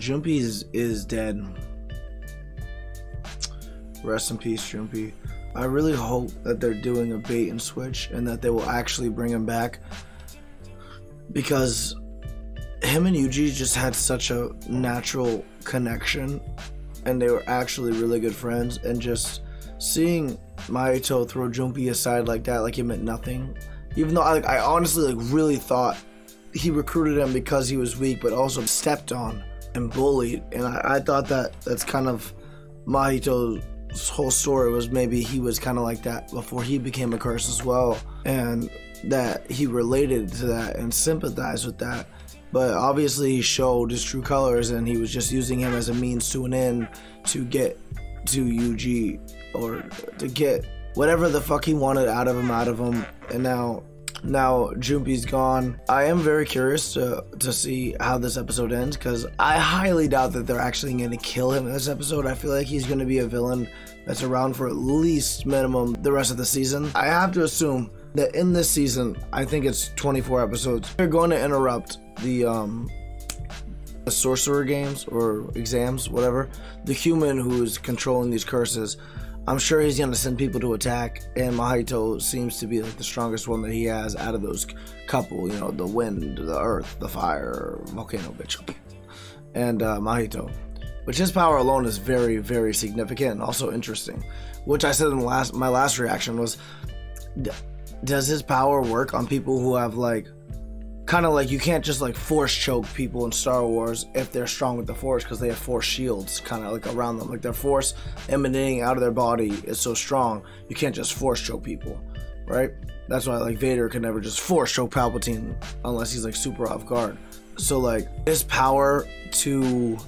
Junpei is dead. Rest in peace, Junpei. I really hope that they're doing a bait and switch and that they will actually bring him back, because him and Yuji just had such a natural connection and they were actually really good friends, and just seeing Mahito throw Junpei aside like that, like it meant nothing, even though I honestly really thought he recruited him because he was weak, but also stepped on and bullied, and I thought that's kind of Mahito's whole story, was maybe he was kind of like that before he became a curse as well, and that he related to that and sympathized with that. But obviously he showed his true colors, and he was just using him as a means to an end to get to Yuji, or to get whatever the fuck he wanted out of him. And now Junpei's gone. I am very curious to see how this episode ends, because I highly doubt that they're actually going to kill him in this episode. I feel like he's going to be a villain that's around for at least minimum the rest of the season. I have to assume that in this season, I think it's 24 episodes, they're going to interrupt the sorcerer games or exams, whatever. The human who's controlling these curses, I'm sure he's gonna send people to attack, and Mahito seems to be like the strongest one that he has out of those couple, you know, the wind, the earth, the fire, volcano bitch, and Mahito, which his power alone is very, very significant and also interesting. Which I said in my last reaction was, does his power work on people who have like, kind of like, you can't just like force choke people in Star Wars if they're strong with the Force, because they have Force shields kind of like around them, like their Force emanating out of their body is so strong, you can't just force choke people, right? That's why like Vader can never just force choke Palpatine unless he's like super off guard. So like his power to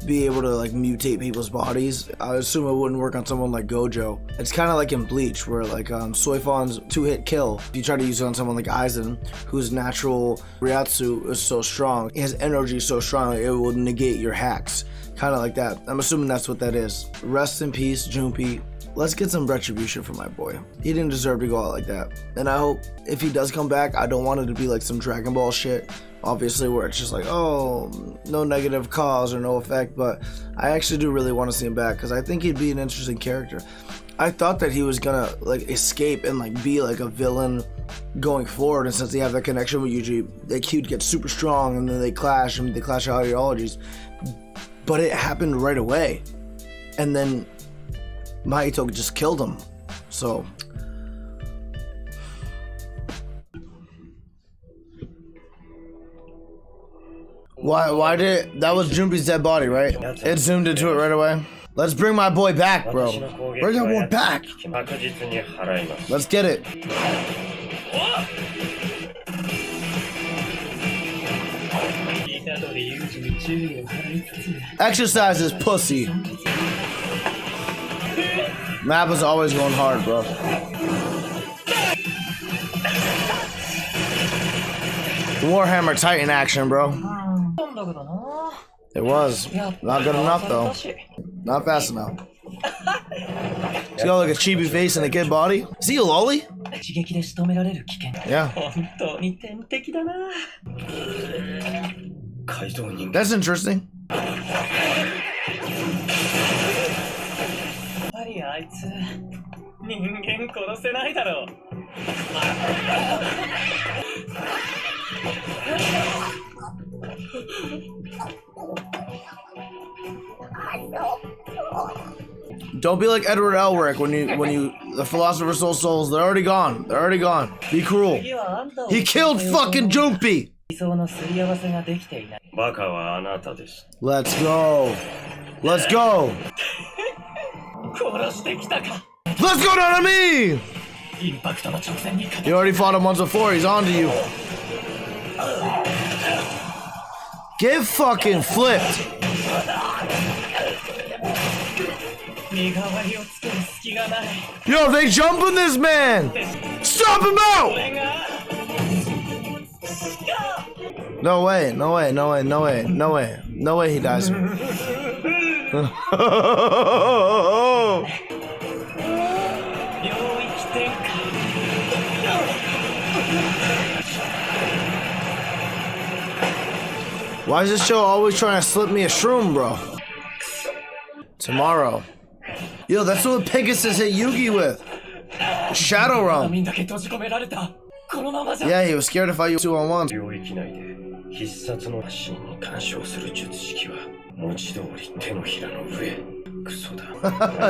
be able to like mutate people's bodies, I assume it wouldn't work on someone like Gojo. It's kind of like in Bleach, where like Soifon's 2-hit kill, if you try to use it on someone like Aizen, whose natural Ryatsu is so strong, his energy is so strong, like, it will negate your hacks, kind of like that. I'm assuming that's what that is. Rest in peace, Junpei. Let's get some retribution for my boy. He didn't deserve to go out like that. And I hope if he does come back, I don't want it to be like some Dragon Ball shit, obviously, where it's just like, oh, no negative cause or no effect. But I actually do really want to see him back, because I think he'd be an interesting character. I thought that he was gonna like escape and like be like a villain going forward, and since they have that connection with Yuji, like he'd get super strong, and then they clash, and they clash ideologies. But it happened right away, and then Mahito just killed him. So why did that was Junpei's dead body, right? It zoomed into it right away. Let's bring my boy back, bro. Bring my boy back. Let's get it. Exercise is pussy. Map is always going hard, bro. Warhammer Titan action, bro. It was. Not good enough, though. Not fast enough. He's got like a chibi face and a kid body. Is he a lolly? Yeah. That's interesting. Don't be like Edward Elric when you the Philosopher's Souls, they're already gone. They're already gone. Be cruel. He killed fucking Junpei. Let's go. Let's go. Let's go down to me. You already fought him once before. He's on to you. Get fucking flipped. Yo, they jumping this man. Stop him out. No way, no way, no way, no way, no way. No way he dies. Why is this show always trying to slip me a shroom, bro? Tomorrow. Yo, that's what Pegasus hit Yugi with. Shadow Realm. Yeah, he was scared to fight you 2-on-1.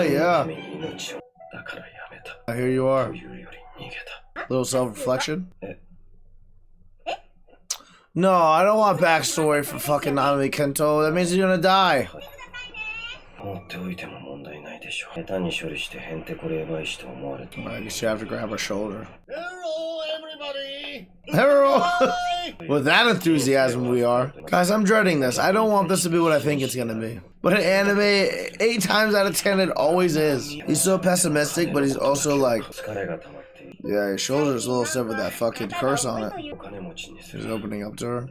Yeah. Here you are. Little self-reflection. No, I don't want backstory for fucking Nanami Kento. That means you're gonna die. I guess you have to grab her shoulder. Hello, everybody! Hello! With that enthusiasm we are. Guys, I'm dreading this. I don't want this to be what I think it's gonna be. But in anime, 8 times out of 10 it always is. He's so pessimistic, but he's also like... Yeah, his shoulder's a little stiff with that fucking curse on it. He's opening up to her.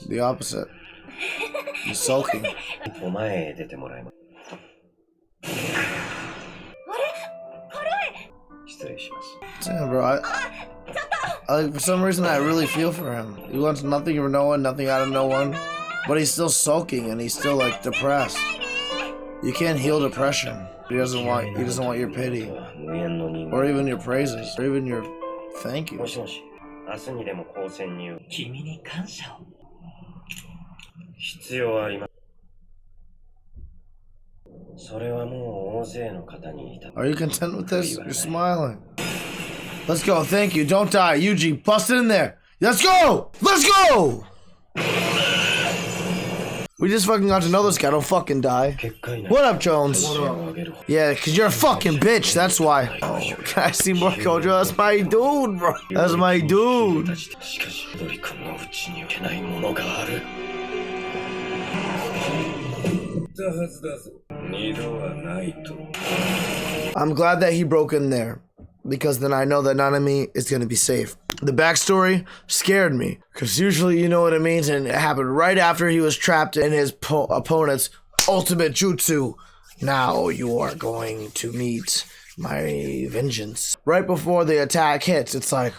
The opposite. He's sulking. Damn, bro. For some reason, I really feel for him. He wants nothing from no one, nothing out of no one. But he's still sulking and he's still like depressed. You can't heal depression. He doesn't want your pity. Or even your praises. Or even your thank you. Are you content with this? You're smiling. Let's go, thank you. Don't die. Yuji, bust it in there. Let's go! Let's go! We just fucking got to know this guy. Don't fucking die. What up, Jones? Yeah, because you're a fucking bitch. That's why. Oh, can I see more Kojo? That's my dude, bro. That's my dude. I'm glad that he broke in there, because then I know that Nanami is going to be safe. The backstory scared me, because usually you know what it means, and it happened right after he was trapped in his opponent's ultimate jutsu. Now you are going to meet my vengeance. Right before the attack hits, it's like...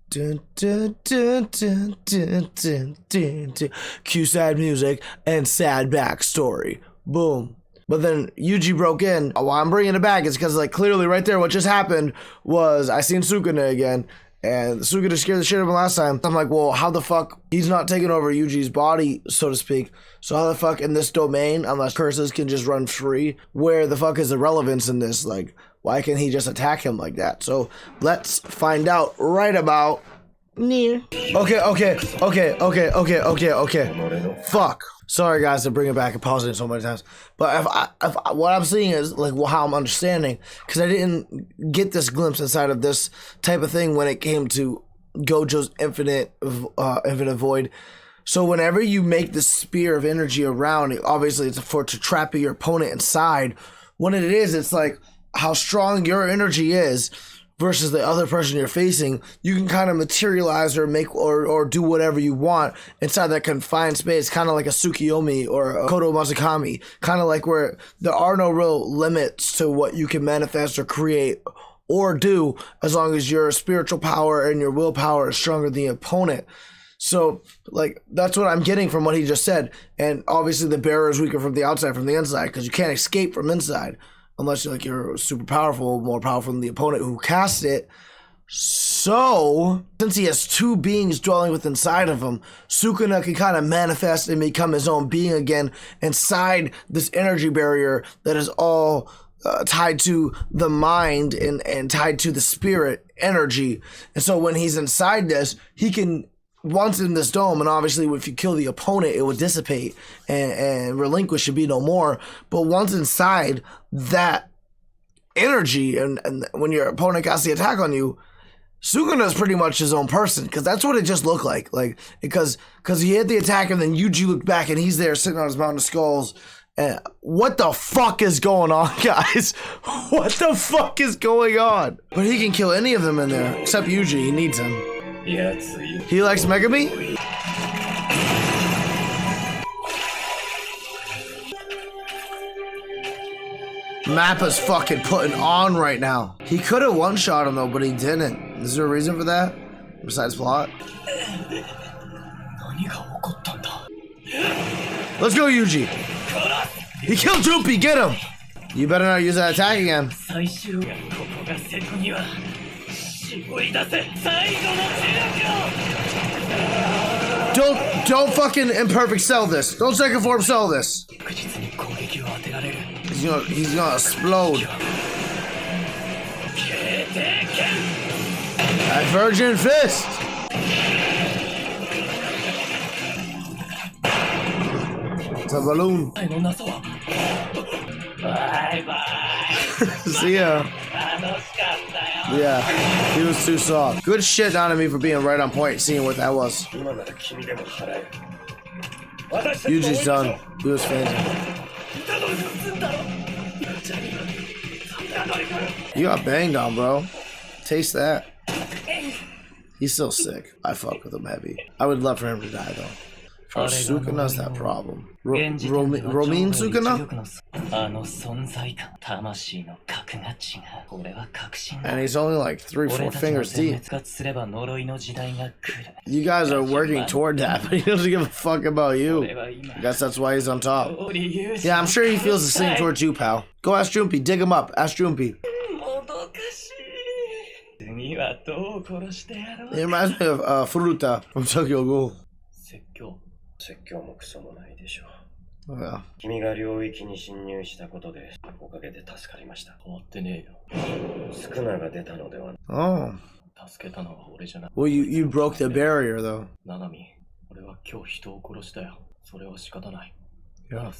Dun, dun, dun, dun, dun, dun, dun, dun. Cue sad music and sad backstory. Boom. But then Yuji broke in. Why I'm bringing it back is because, like, clearly right there what just happened was I seen Sukuna again, and Sukuna scared the shit out of him last time. I'm like, well, how the fuck? He's not taking over Yuji's body, so to speak. So how the fuck in this domain, unless curses can just run free, where the fuck is the relevance in this? Like, why can't he just attack him like that? So let's find out right about near. Okay. Fuck. Sorry guys to bring it back and pause it so many times. But if what I'm seeing is like how I'm understanding, because I didn't get this glimpse inside of this type of thing when it came to Gojo's infinite void. So whenever you make the spear of energy around, obviously it's to trap your opponent inside. When it is, it's like how strong your energy is versus the other person you're facing. You can kind of materialize or make or do whatever you want inside that confined space, kind of like a Tsukiyomi or a Kodo Masakami, kind of like where there are no real limits to what you can manifest or create or do, as long as your spiritual power and your willpower is stronger than the opponent. So, like, that's what I'm getting from what he just said. And obviously the bearer is weaker from the outside, from the inside, because you can't escape from inside. Unless you're super powerful, more powerful than the opponent who cast it. So, since he has two beings dwelling within inside of him, Sukuna can kind of manifest and become his own being again inside this energy barrier that is all tied to the mind and tied to the spirit energy. And so when he's inside this, he can... Once in this dome, and obviously if you kill the opponent, it would dissipate and relinquish should be no more. But once inside that energy, and when your opponent casts the attack on you, Sukuna is pretty much his own person, because that's what it just looked like. Like, because he hit the attack and then Yuji looked back and he's there sitting on his mountain of skulls. And what the fuck is going on, guys? What the fuck is going on? But he can kill any of them in there, except Yuji. He needs him. He likes Megami? Mappa's fucking putting on right now. He could have one-shot him though, but he didn't. Is there a reason for that? Besides plot? Let's go, Yuji. He killed Junpei, get him! You better not use that attack again. Don't fucking imperfect sell this. Don't second form sell this. He's gonna explode. Virgin fist. It's a balloon. See ya. Yeah, he was too soft. Good shit on me for being right on point, seeing what that was. Yuji's done. He was fancy. You got banged on, bro. Taste that. He's still sick. I fuck with him heavy. I would love for him to die, though. For Sukuna's that problem. Romin Sukuna? And he's only like 3-4 fingers deep. You guys are working toward that, but he doesn't give a fuck about you. I guess that's why he's on top. Yeah, I'm sure he feels the same towards you, pal. Go ask Junpei. Dig him up. Ask Junpei. It reminds me of Furuta from Tokyo Ghoul. Oh, yeah. Oh. Well, you broke the barrier, though. Yeah.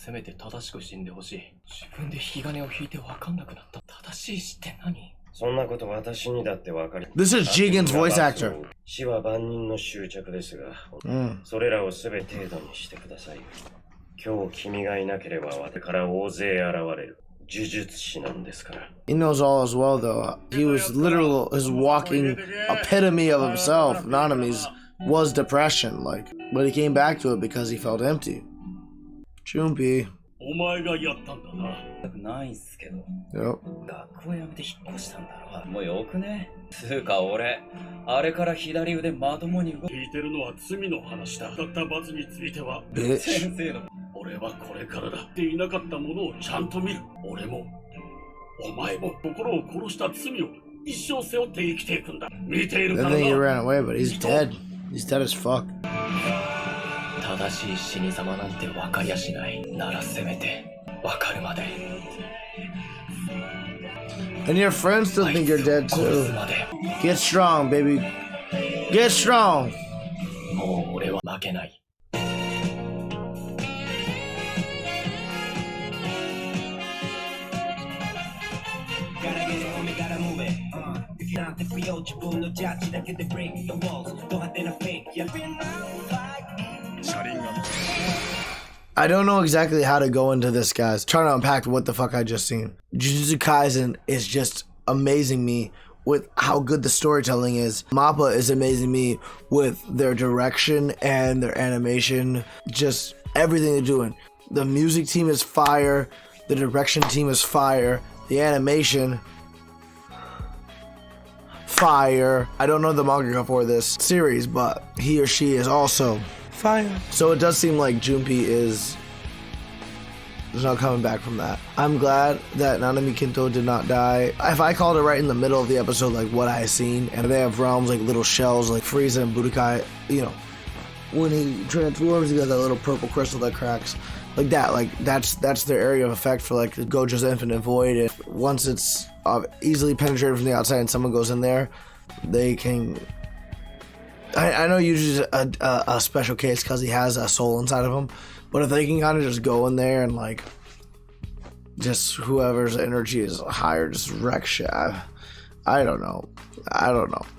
This is Jigen's voice actor. He knows all as well, though. He was literal, his walking epitome of himself. Nanami's was depression, like, but he came back to it because he felt empty. Junpei. Yep. And then he ran away, but he's dead. He's dead as fuck. And your friends still think you're dead too. Get strong, baby. Get strong. I don't know exactly how to go into this, guys. Trying to unpack what the fuck I just seen. Jujutsu Kaisen is just amazing me with how good the storytelling is. Mappa is amazing me with their direction and their animation. Just everything they're doing. The music team is fire. The direction team is fire. The animation, fire. I don't know the mangaka for this series, but he or she is also fire. So it does seem like Junpei is not coming back from that. I'm glad that Nanami Kinto did not die. If I called it right in the middle of the episode, like what I seen, and they have realms like little shells like Frieza and Budokai, you know, when he transforms, he got that little purple crystal that cracks. Like that, like that's their area of effect for like Gojo's Infinite Void. And once it's easily penetrated from the outside and someone goes in there, they can. I know usually a special case because he has a soul inside of him, but if they can kind of just go in there and like just whoever's energy is higher, just wreck shit. I don't know.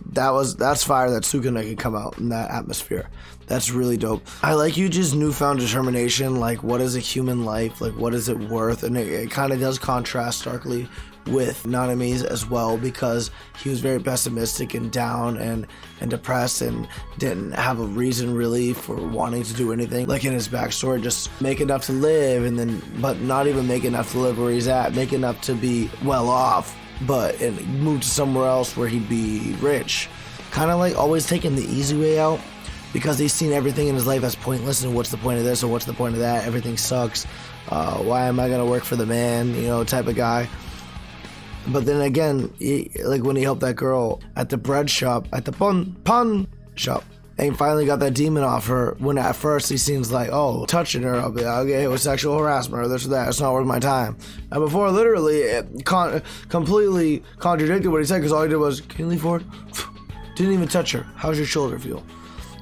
That's fire that Sukuna can come out in that atmosphere. That's really dope. I like Yuji's newfound determination, like what is a human life, like what is it worth, and it kind of does contrast starkly with Nanami's as well, because he was very pessimistic and down and depressed and didn't have a reason really for wanting to do anything. Like in his backstory, just make enough to live, and then but not even make enough to live where he's at, make enough to be well off, and move to somewhere else where he'd be rich. Kind of like always taking the easy way out, because he's seen everything in his life as pointless, and what's the point of this, or what's the point of that, everything sucks, why am I gonna work for the man, type of guy. But then again, like when he helped that girl at the bread shop, at the pun shop, and he finally got that demon off her, when at first he seems like, oh, touching her, I'll get hit with sexual harassment or this or that, it's not worth my time. And before, literally, it completely contradicted what he said, because all he did was, can you leave forward? Didn't even touch her. How's your shoulder feel?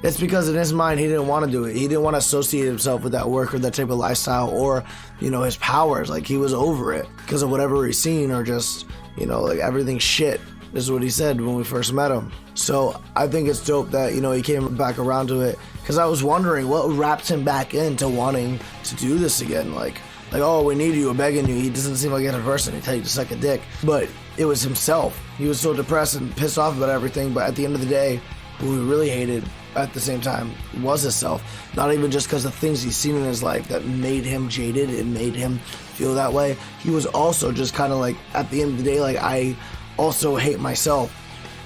It's because in his mind, he didn't want to do it. He didn't want to associate himself with that work or that type of lifestyle, or, his powers. Like, he was over it because of whatever he's seen, or just, like everything's shit. This is what he said when we first met him. So I think it's dope that, he came back around to it, because I was wondering what wrapped him back into wanting to do this again. Like, oh, we need you, we're begging you. He doesn't seem like a person. He tell you to suck a dick. But it was himself. He was so depressed and pissed off about everything. But at the end of the day, who he really hated at the same time was himself. Not even just because of things he's seen in his life that made him jaded and made him feel that way. He was also just kind of like, at the end of the day, like, I also hate myself.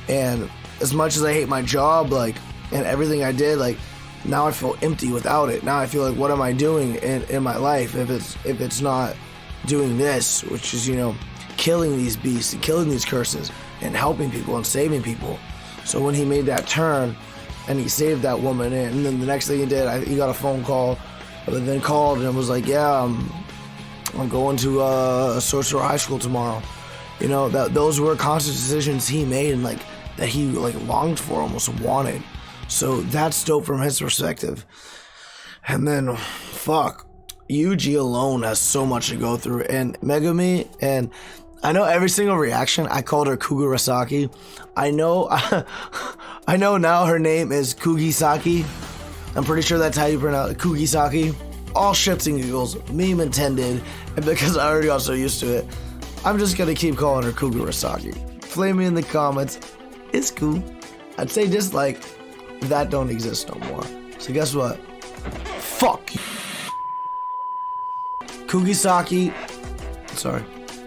And as much as I hate my job, like, and everything I did, like, now I feel empty without it. Now I feel like, what am I doing in my life if it's not doing this, which is, killing these beasts and killing these curses and helping people and saving people. So when he made that turn and he saved that woman, and then the next thing he did, he got a phone call, and then called and was like, yeah, I'm going to a Sorcerer High School tomorrow. Those were conscious decisions he made, and like that he like longed for, almost wanted. So that's dope from his perspective. And then, fuck, Yuji alone has so much to go through, and Megumi, and I know every single reaction, I called her Kugurasaki. I know now her name is Kugisaki. I'm pretty sure that's how you pronounce it, Kugisaki. All shits and giggles, meme intended, and because I already got so used to it, I'm just gonna keep calling her Kugurasaki. Flame me in the comments, it's cool. I'd say dislike, that don't exist no more. So guess what? Fuck you.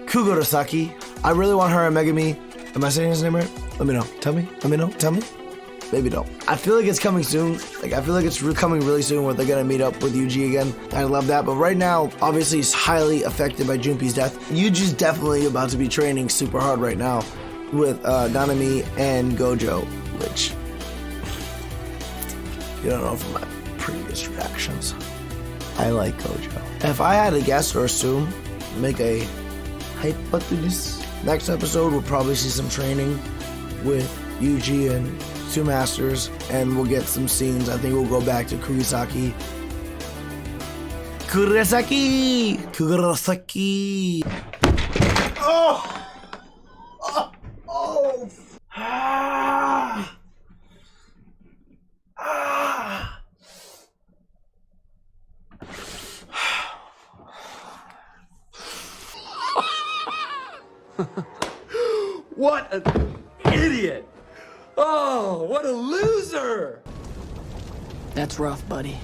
Kugurasaki. I really want her and Megumi. Am I saying his name right? Let me know. Tell me. Maybe don't. I feel like it's coming soon. Like, I feel like it's coming really soon where they're gonna meet up with Yuji again. I love that. But right now, obviously, he's highly affected by Junpei's death. Yuji's definitely about to be training super hard right now with Nanami and Gojo, which you don't know from my previous reactions. I like Gojo. If I had to guess or assume, make a hypothesis, next episode we'll probably see some training with Yuji and two masters, and we'll get some scenes. I think we'll go back to Kugurasaki. Oh! Oh! Oh! Ah! Ah! What an idiot! Oh, what a loser! That's rough, buddy.